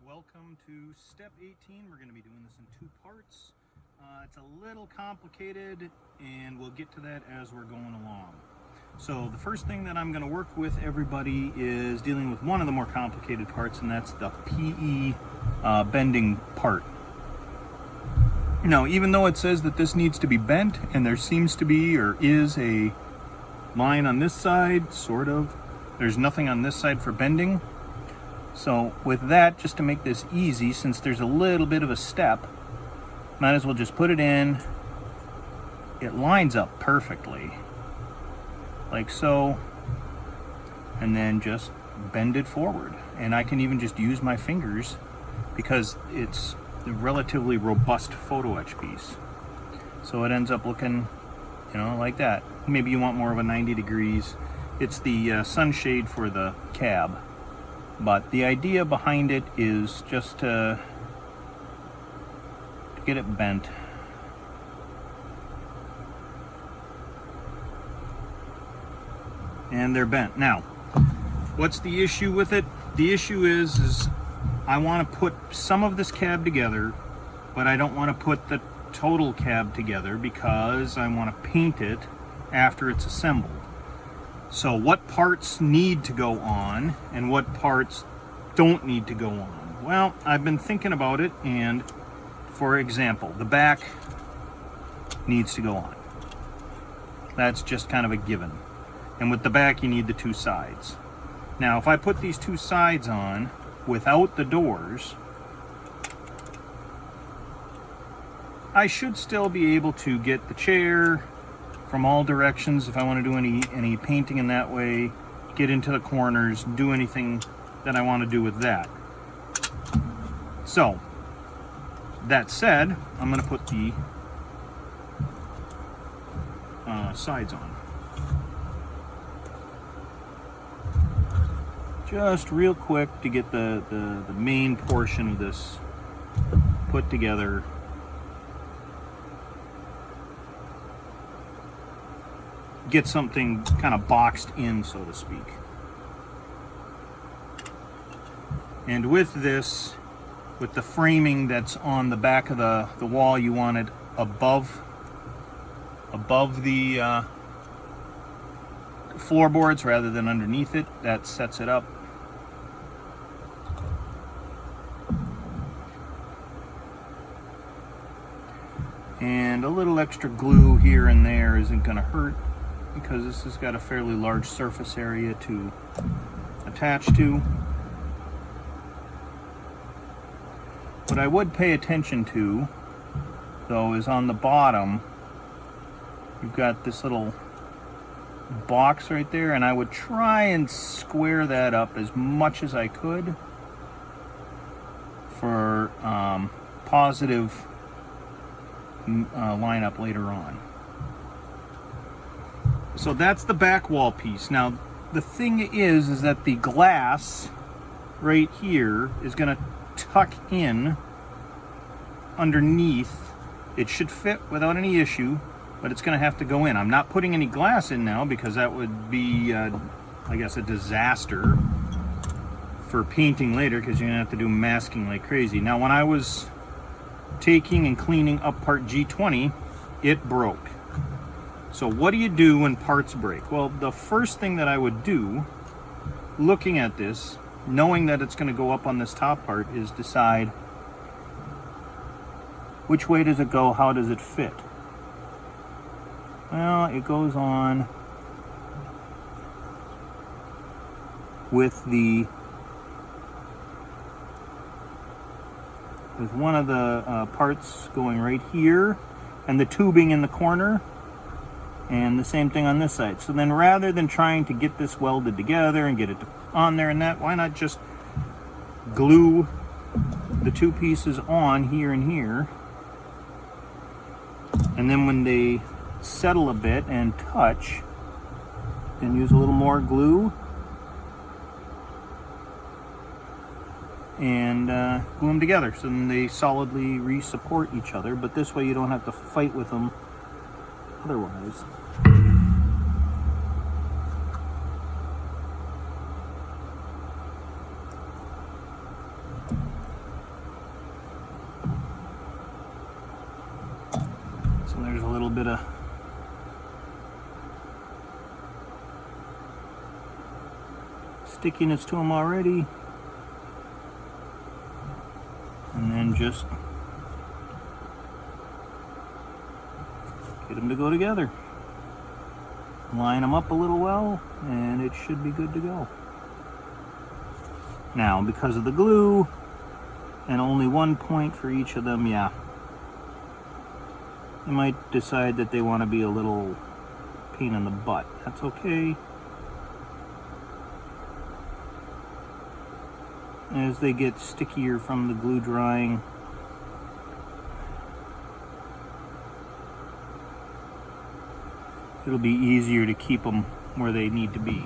Welcome to step 18. We're going to be doing this in two parts. It's a little complicated and we'll get to that as we're going along. So the first thing that I'm going to work with everybody is dealing with one of the more complicated parts, and that's the PE bending part. Now, even though it says that this needs to be bent, and there seems to be or is a line on this side, sort of, there's nothing on this side for bending. So with that, just to make this easy, since there's a little bit of a step, might as well just put it in. It lines up perfectly, like so, and then just bend it forward. And I can even just use my fingers because it's a relatively robust photo etch piece. So it ends up looking, like that. Maybe you want more of a 90 degrees. It's the sunshade for the cab. But the idea behind it is just to get it bent. And they're bent. Now, what's the issue with it? The issue is I want to put some of this cab together, but I don't want to put the total cab together because I want to paint it after it's assembled. So what parts need to go on and what parts don't need to go on? Well, I've been thinking about it, and for example, the back needs to go on. That's just kind of a given. And with the back, you need the two sides. Now, if I put these two sides on without the doors, I should still be able to get the chair from all directions if I want to do any painting in that way, get into the corners, do anything that I want to do with that. So, that said, I'm going to put the sides on. Just real quick to get the main portion of this put together. Get something kind of boxed in, so to speak. And with this, with the framing that's on the back of the wall, you want it above the floorboards rather than underneath it. That sets it up. And a little extra glue here and there isn't going to hurt, because this has got a fairly large surface area to attach to. What I would pay attention to, though, is on the bottom, you've got this little box right there, and I would try and square that up as much as I could for positive lineup later on. So that's the back wall piece. Now, the thing is that the glass right here is going to tuck in underneath. It should fit without any issue, but it's going to have to go in. I'm not putting any glass in now because that would be, I guess, a disaster for painting later, because you're going to have to do masking like crazy. Now, when I was taking and cleaning up part G20, it broke. So what do you do when parts break? Well, the first thing that I would do, looking at this, knowing that it's going to go up on this top part, is decide which way does it go, how does it fit? Well, it goes on with one of the parts going right here and the tubing in the corner. And the same thing on this side. So then, rather than trying to get this welded together and get it on there and that, why not just glue the two pieces on here and here, and then when they settle a bit and touch, then use a little more glue and glue them together so then they solidly re-support each other. But this way you don't have to fight with them otherwise. little bit of stickiness to them already. And then just get them to go together. Line them up a little well, and it should be good to go. Now, because of the glue, and only one point for each of them, yeah, they might decide that they want to be a little pain in the butt. That's okay. As they get stickier from the glue drying, it'll be easier to keep them where they need to be.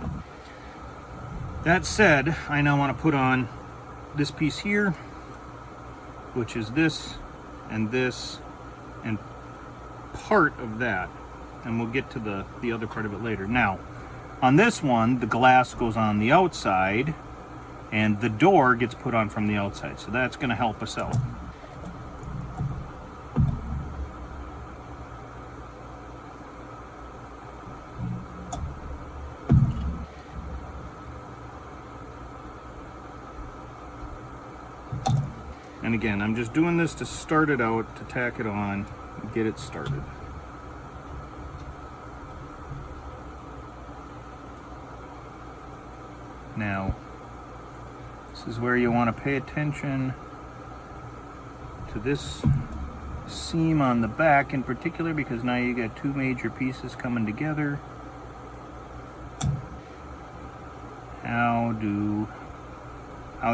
That said, I now want to put on this piece here, which is this and part of that, and we'll get to the other part of it later. Now, on this one, the glass goes on the outside, and the door gets put on from the outside, so that's going to help us out. And again, I'm just doing this to start it out, to tack it on, and get it started. Now, this is where you want to pay attention to this seam on the back in particular, because now you got two major pieces coming together. How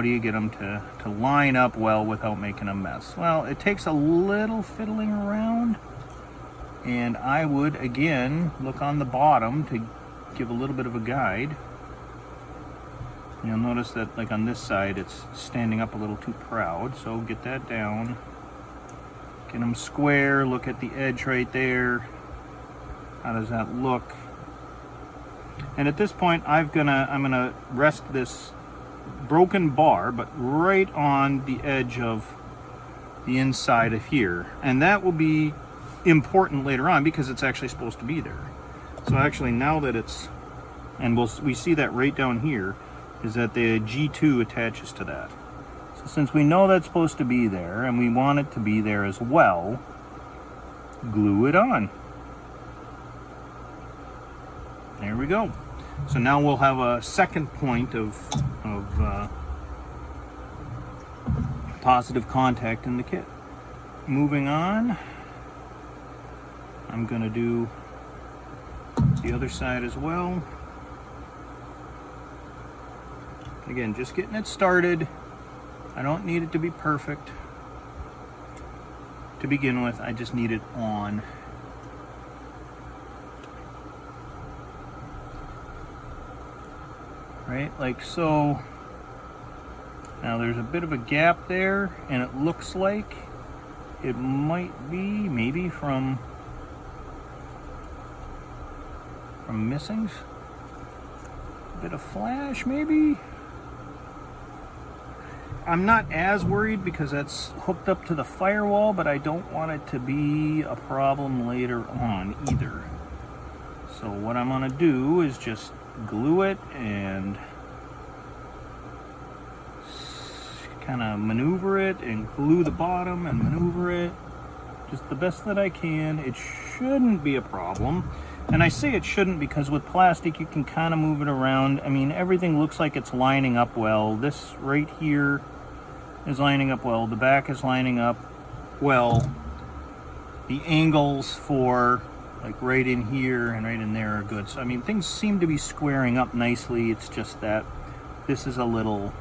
do you get them to line up well without making a mess? Well, it takes a little fiddling around, and I would again look on the bottom to give a little bit of a guide. You'll notice that, like on this side, it's standing up a little too proud, so get that down. Get them square, look at the edge right there. How does that look? And at this point, I'm gonna rest this broken bar, but right on the edge of the inside of here. And that will be important later on because it's actually supposed to be there. So actually, now that it's, and we see that right down here, is that the G2 attaches to that. So since we know that's supposed to be there and we want it to be there as well, glue it on. There we go. So now we'll have a second point of positive contact in the kit. Moving on, I'm going to do the other side as well. Again, just getting it started. I don't need it to be perfect to begin with. I just need it on. Right, like so. Now there's a bit of a gap there, and it looks like it might be maybe from missings. A bit of flash, maybe. I'm not as worried because that's hooked up to the firewall, but I don't want it to be a problem later on either. So what I'm going to do is just glue it and kind of maneuver it and glue the bottom and maneuver it just the best that I can. It shouldn't be a problem. And I say it shouldn't because with plastic you can kind of move it around. I mean, everything looks like it's lining up well. This right here is lining up well. The back is lining up well. The angles for like right in here and right in there are good. So I mean, things seem to be squaring up nicely. It's just that this is a little,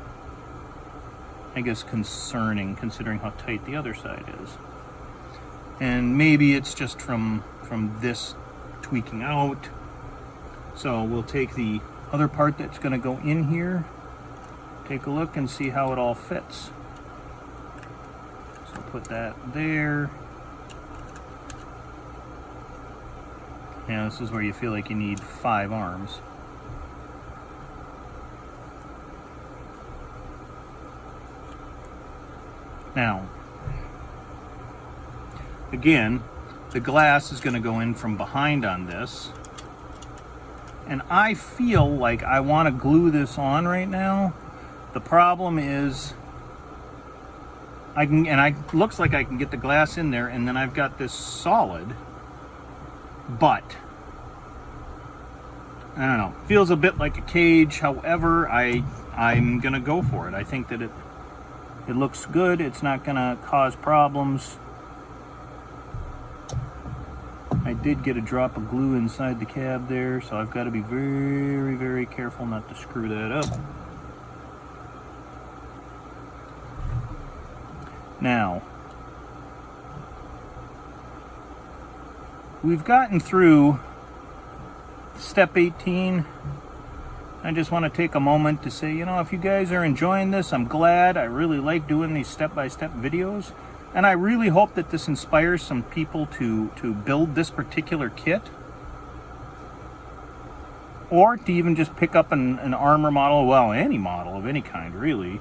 I guess, concerning considering how tight the other side is. And maybe it's just from this tweaking out. So we'll take the other part that's going to go in here, take a look and see how it all fits. So put that there. Now this is where you feel like you need 5 arms. Now, again, the glass is going to go in from behind on this. And I feel like I want to glue this on right now. The problem is looks like I can get the glass in there, and then I've got this solid, but I don't know, feels a bit like a cage. However, I'm gonna go for it. I think that it looks good. It's not gonna cause problems. I did get a drop of glue inside the cab there, so I've got to be very, very careful not to screw that up. Now, we've gotten through step 18. I just want to take a moment to say, you know, if you guys are enjoying this, I'm glad. I really like doing these step-by-step videos. And I really hope that this inspires some people to build this particular kit. Or to even just pick up an armor model, well, any model of any kind, really.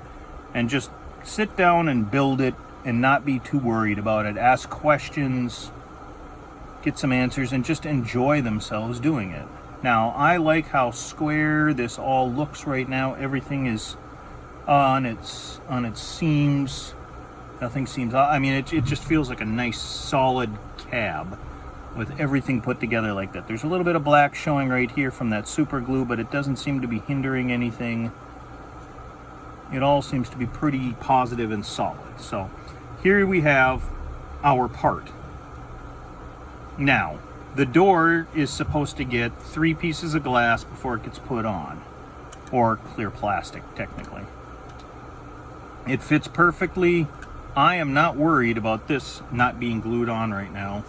And just sit down and build it and not be too worried about it. Ask questions, get some answers, and just enjoy themselves doing it. Now, I like how square this all looks right now. Everything is on its seams. Nothing seems, I mean, it just feels like a nice solid cab with everything put together like that. There's a little bit of black showing right here from that super glue, but it doesn't seem to be hindering anything. It all seems to be pretty positive and solid. So here we have our part. Now, the door is supposed to get 3 pieces of glass before it gets put on, or clear plastic, technically. It fits perfectly. I am not worried about this not being glued on right now.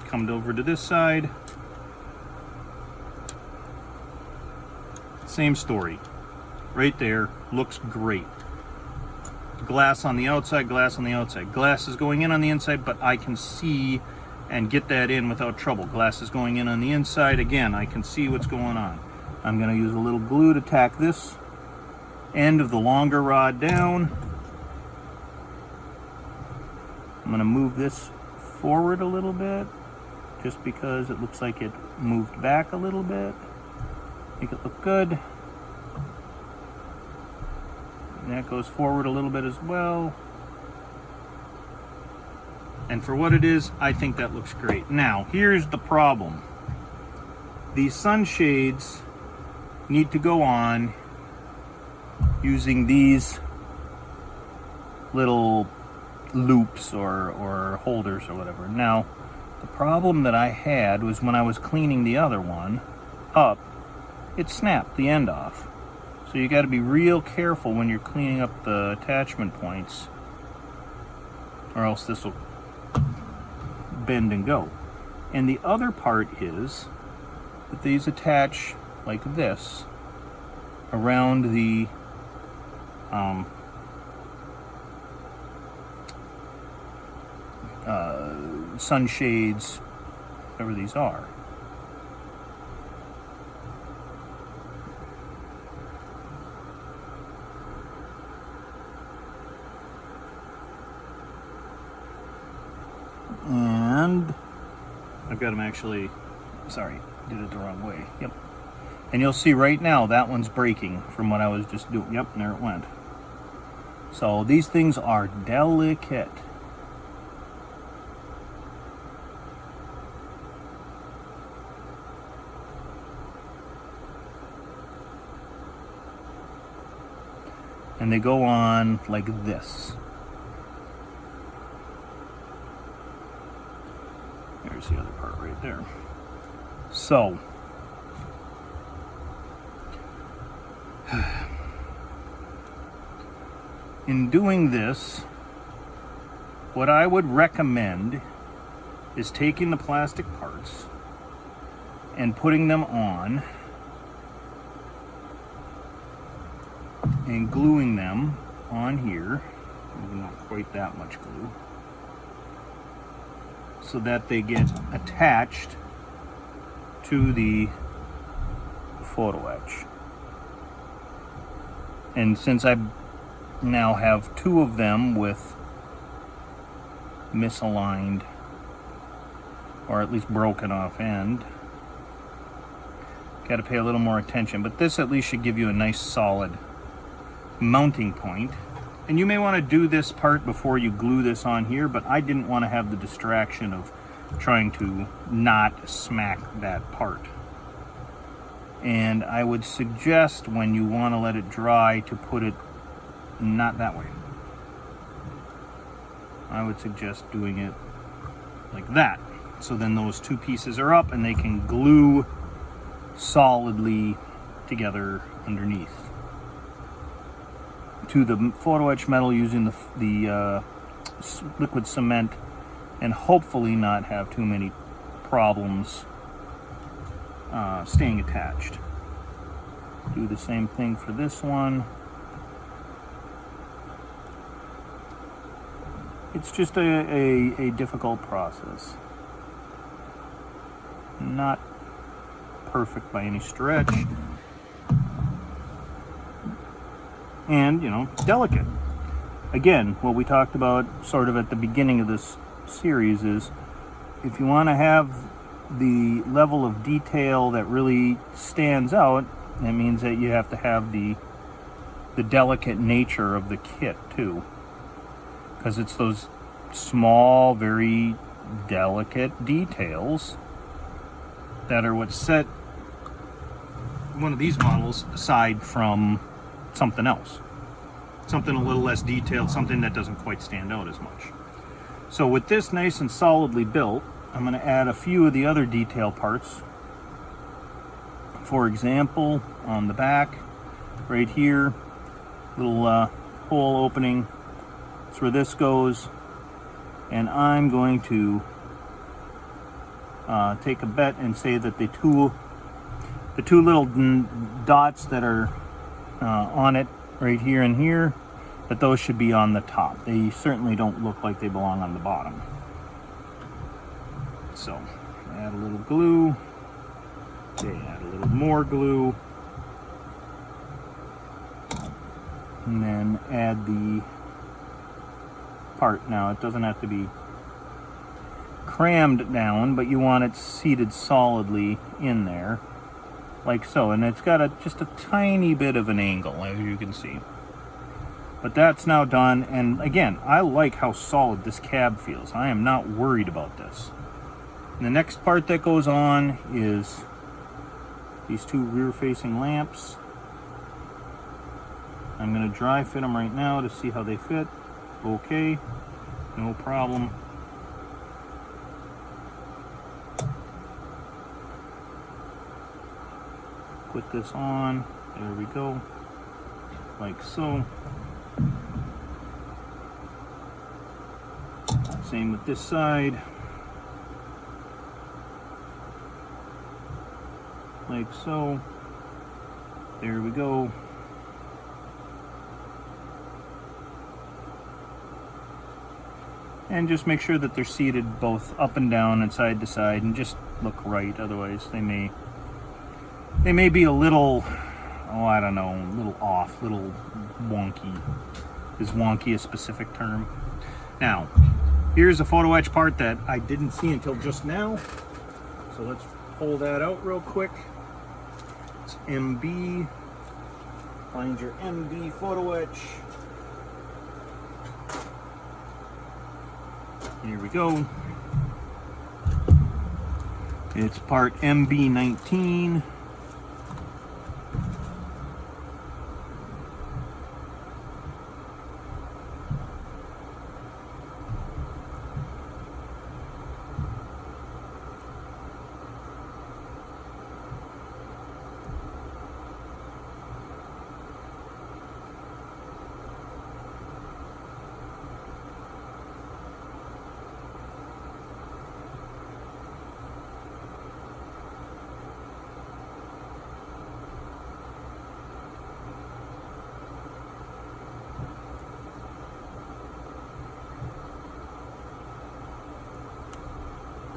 Come over to this side. Same story. Right there, looks great. Glass on the outside, glass on the outside. Glass is going in on the inside, but I can see and get that in without trouble. Glass is going in on the inside. Again, I can see what's going on. I'm going to use a little glue to tack this end of the longer rod down. I'm going to move this forward a little bit, just because it looks like it moved back a little bit. Make it look good. And that goes forward a little bit as well. And for what it is, I think that looks great. Now, here's the problem. These sunshades need to go on using these little loops or holders or whatever. Now, the problem that I had was when I was cleaning the other one up, it snapped the end off. So you got to be real careful when you're cleaning up the attachment points, or else this will bend and go. And the other part is that these attach like this around the sunshades, whatever these are. And I've got them actually, sorry, did it the wrong way. Yep. And you'll see right now that one's breaking from what I was just doing. Yep, and there it went. So these things are delicate. And they go on like this. There's the other part right there. So, in doing this, what I would recommend is taking the plastic parts and putting them on and gluing them on here. Maybe not quite that much glue, so that they get attached to the photo etch. And since I now have 2 of them with misaligned or at least broken off end. Got to pay a little more attention, but this at least should give you a nice solid mounting point. And you may want to do this part before you glue this on here, but I didn't want to have the distraction of trying to not smack that part. And I would suggest when you want to let it dry to put it not that way. I would suggest doing it like that. So then those two pieces are up and they can glue solidly together underneath to the photo etch metal using the liquid cement, and hopefully not have too many problems staying attached. Do the same thing for this one. It's just a difficult process. Not perfect by any stretch. And, you know, delicate. Again, what we talked about sort of at the beginning of this series is if you want to have the level of detail that really stands out, that means that you have to have the delicate nature of the kit too. Because it's those small, very delicate details that are what set one of these models aside from something else. Something a little less detailed, something that doesn't quite stand out as much. So with this nice and solidly built, I'm going to add a few of the other detail parts. For example, on the back, right here, little hole opening. That's where this goes. And I'm going to take a bet and say that the two little dots that are on it right here and here, that those should be on the top. They certainly don't look like they belong on the bottom. So add a little glue. Okay, add a little more glue. And then add the part. Now it doesn't have to be crammed down, but you want it seated solidly in there, like so. And it's got just a tiny bit of an angle, as you can see. But that's now done, and again, I like how solid this cab feels. I am not worried about this. And the next part that goes on is these two rear-facing lamps. I'm going to dry fit them right now to see how they fit. Okay, no problem. Put this on, there we go, like so. Same with this side, like so. There we go. And just make sure that they're seated both up and down and side to side, and just look right. Otherwise, they may be a little, oh, I don't know, a little off, a little wonky. Is wonky a specific term? Now, here's a photo etch part that I didn't see until just now. So let's pull that out real quick. It's MB. Find your MB photo etch. Here we go. It's part MB19.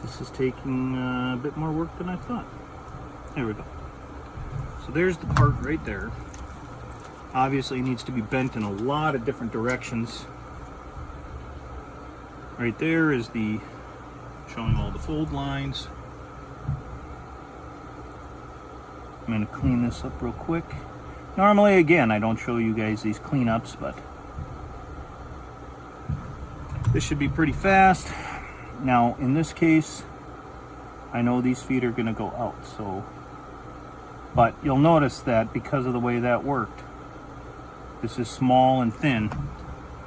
This is taking a bit more work than I thought. There we go. So there's the part right there. Obviously it needs to be bent in a lot of different directions. Right there is the showing all the fold lines. I'm going to clean this up real quick. Normally, again, I don't show you guys these cleanups, but this should be pretty fast. Now, in this case, I know these feet are going to go out, so, but you'll notice that because of the way that worked, this is small and thin.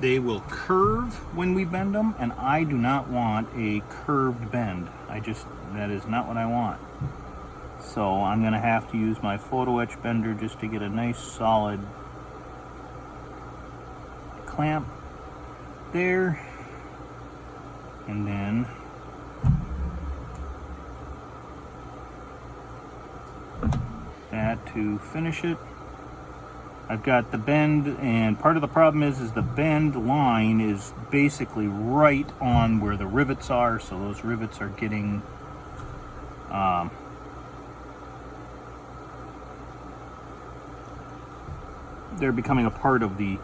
They will curve when we bend them, and I do not want a curved bend. That is not what I want. So I'm going to have to use my photo etch bender just to get a nice solid clamp there, and then that to finish it. I've got the bend, and part of the problem is the bend line is basically right on where the rivets are, so those rivets are getting they're becoming a part of the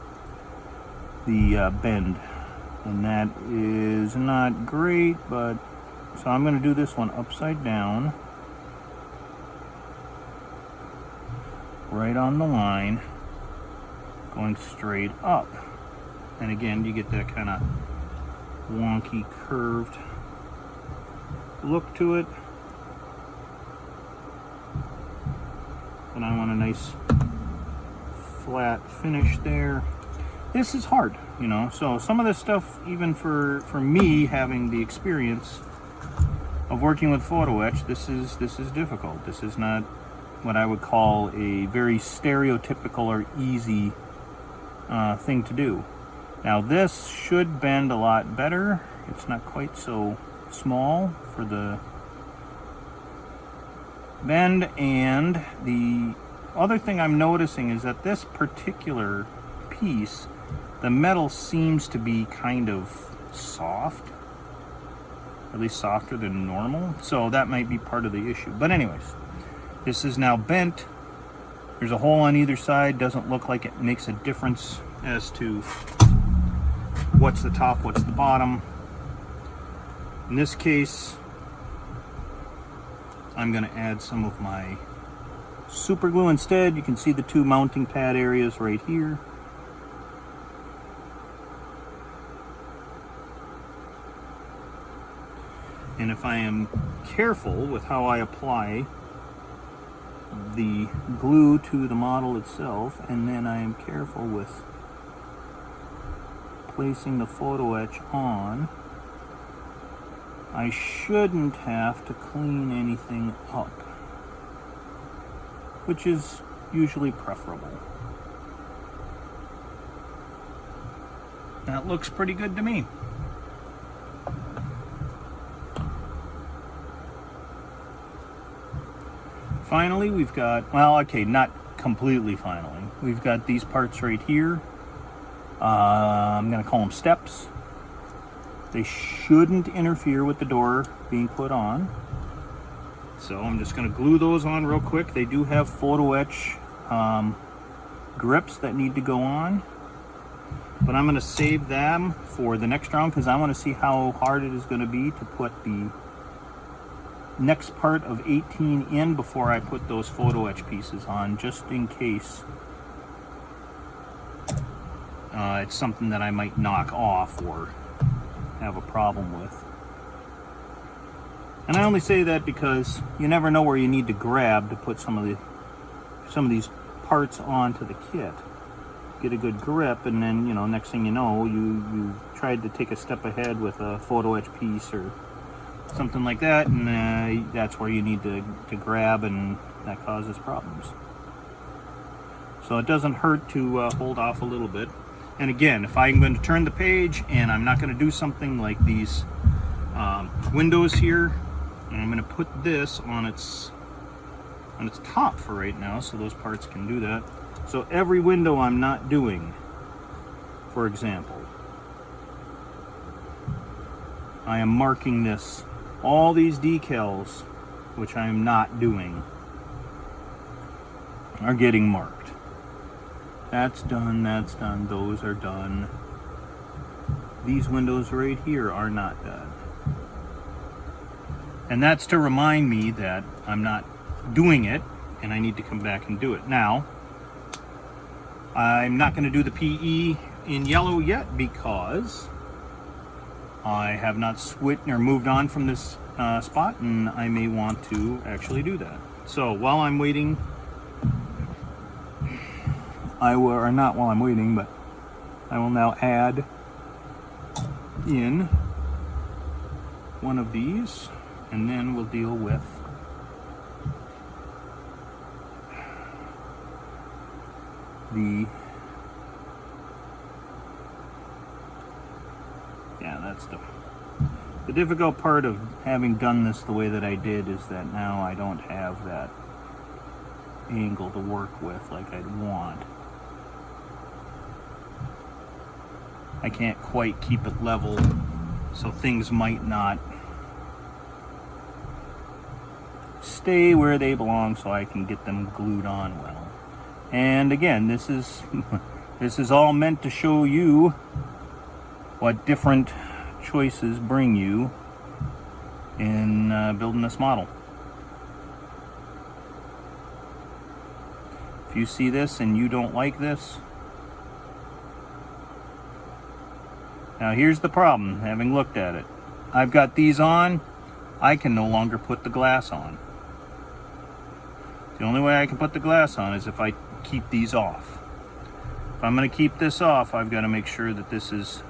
bend, and that is not great. But so I'm going to do this one upside down, right on the line, going straight up, and again you get that kind of wonky curved look to it, and I want a nice flat finish there. This is hard, you know, so some of this stuff, even for me having the experience of working with photo etch, this is difficult. This is not what I would call a very stereotypical or easy thing to do. Now this should bend a lot better. It's not quite so small for the bend. And the other thing I'm noticing is that this particular piece, the metal seems to be kind of soft, at least softer than normal, so that might be part of the issue. But anyways, this is now bent. There's a hole on either side. Doesn't look like it makes a difference as to what's the top, what's the bottom. In this case, I'm going to add some of my super glue instead. You can see the two mounting pad areas right here. And if I am careful with how I apply the glue to the model itself, and then I am careful with placing the photo etch on, I shouldn't have to clean anything up, which is usually preferable. That looks pretty good to me. Finally, we've got, well, okay, not completely finally. We've got these parts right here. I'm going to call them steps. They shouldn't interfere with the door being put on. So I'm just going to glue those on real quick. They do have photo etch grips that need to go on, but I'm going to save them for the next round because I want to see how hard it is going to be to put the next part of 18 in before I put those photo etch pieces on, just in case it's something that I might knock off or have a problem with. And I only say that because you never know where you need to grab to put some of these parts onto the kit. Get a good grip, and then, you know, next thing you know, you tried to take a step ahead with a photo etch piece or something like that, and that's where you need to grab, and that causes problems. So it doesn't hurt to hold off a little bit. And again, if I'm going to turn the page and I'm not going to do something like these windows here, and I'm going to put this on its top for right now, so those parts can do that. So every window I'm not doing, for example, I am marking this. All these decals, which I am not doing, are getting marked. That's done, that's done, those are done. These windows right here are not done. And that's to remind me that I'm not doing it and I need to come back and do it. Now, I'm not going to do the PE in yellow yet because I have not switched or moved on from this spot, and I may want to actually do that. So while I'm waiting, or not while I'm waiting, but I will now add in one of these, and then we'll deal with that's the difficult part of having done this the way that I did, is that now I don't have that angle to work with like I'd want. I can't quite keep it level, so things might not stay where they belong, so I can get them glued on well. And again, this is all meant to show you what different choices bring you in building this model. If you see this and you don't like this, now here's the problem. Having looked at it, I've got these on, I can no longer put the glass on. The only way I can put the glass on is if I keep these off. If I'm going to keep this off, I've got to make sure that this is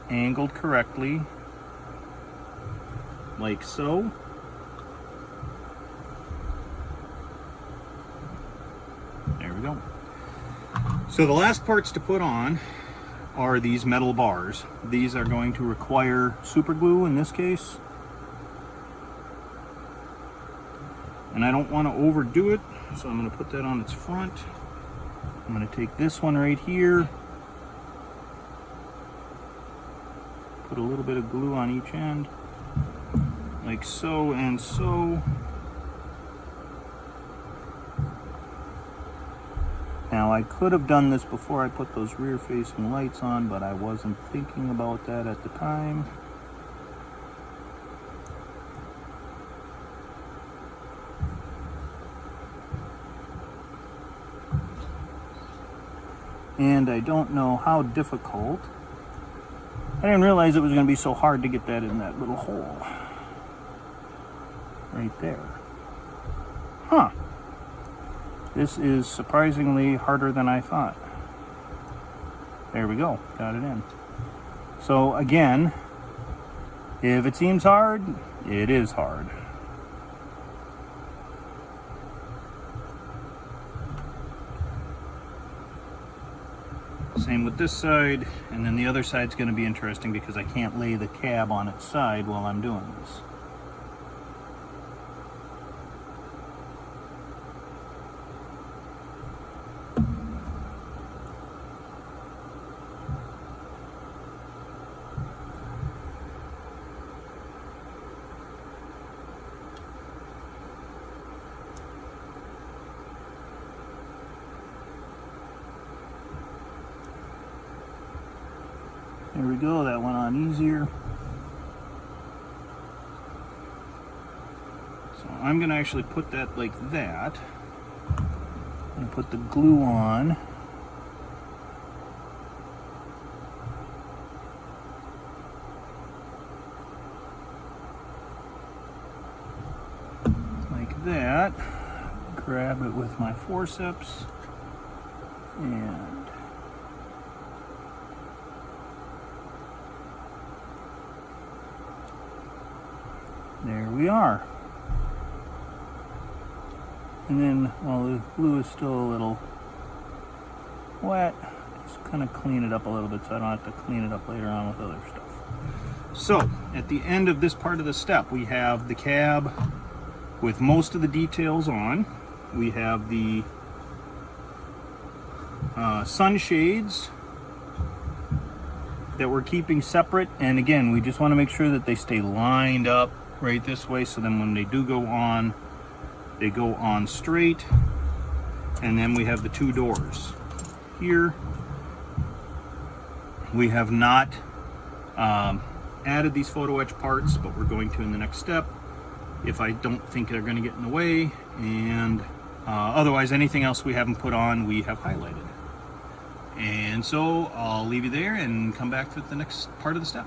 angled correctly, like so. There we go. So the last parts to put on are these metal bars. These are going to require super glue in this case, and I don't want to overdo it, so I'm going to put that on its front. I'm going to take this one right here, put a little bit of glue on each end, like so and so. Now I could have done this before I put those rear facing lights on, but I wasn't thinking about that at the time. And I don't know how difficult. I didn't realize it was going to be so hard to get that in that little hole right there. Huh. This is surprisingly harder than I thought. There we go. Got it in. So again, if it seems hard, it is hard. Same with this side, and then the other side's going to be interesting because I can't lay the cab on its side while I'm doing this. There we go, that went on easier. So I'm going to actually put that like that. I'm going to put the glue on. Like that. Grab it with my forceps and there we are. And then while the glue is still a little wet, just kind of clean it up a little bit so I don't have to clean it up later on with other stuff. So at the end of this part of the step, we have the cab with most of the details on. We have the sunshades that we're keeping separate, and again, we just want to make sure that they stay lined up right this way, so then when they do go on, they go on straight. And then we have the two doors here. We have not added these photo etch parts, but we're going to in the next step if I don't think they're going to get in the way. And otherwise, anything else we haven't put on, we have highlighted. And so I'll leave you there and come back with the next part of the step.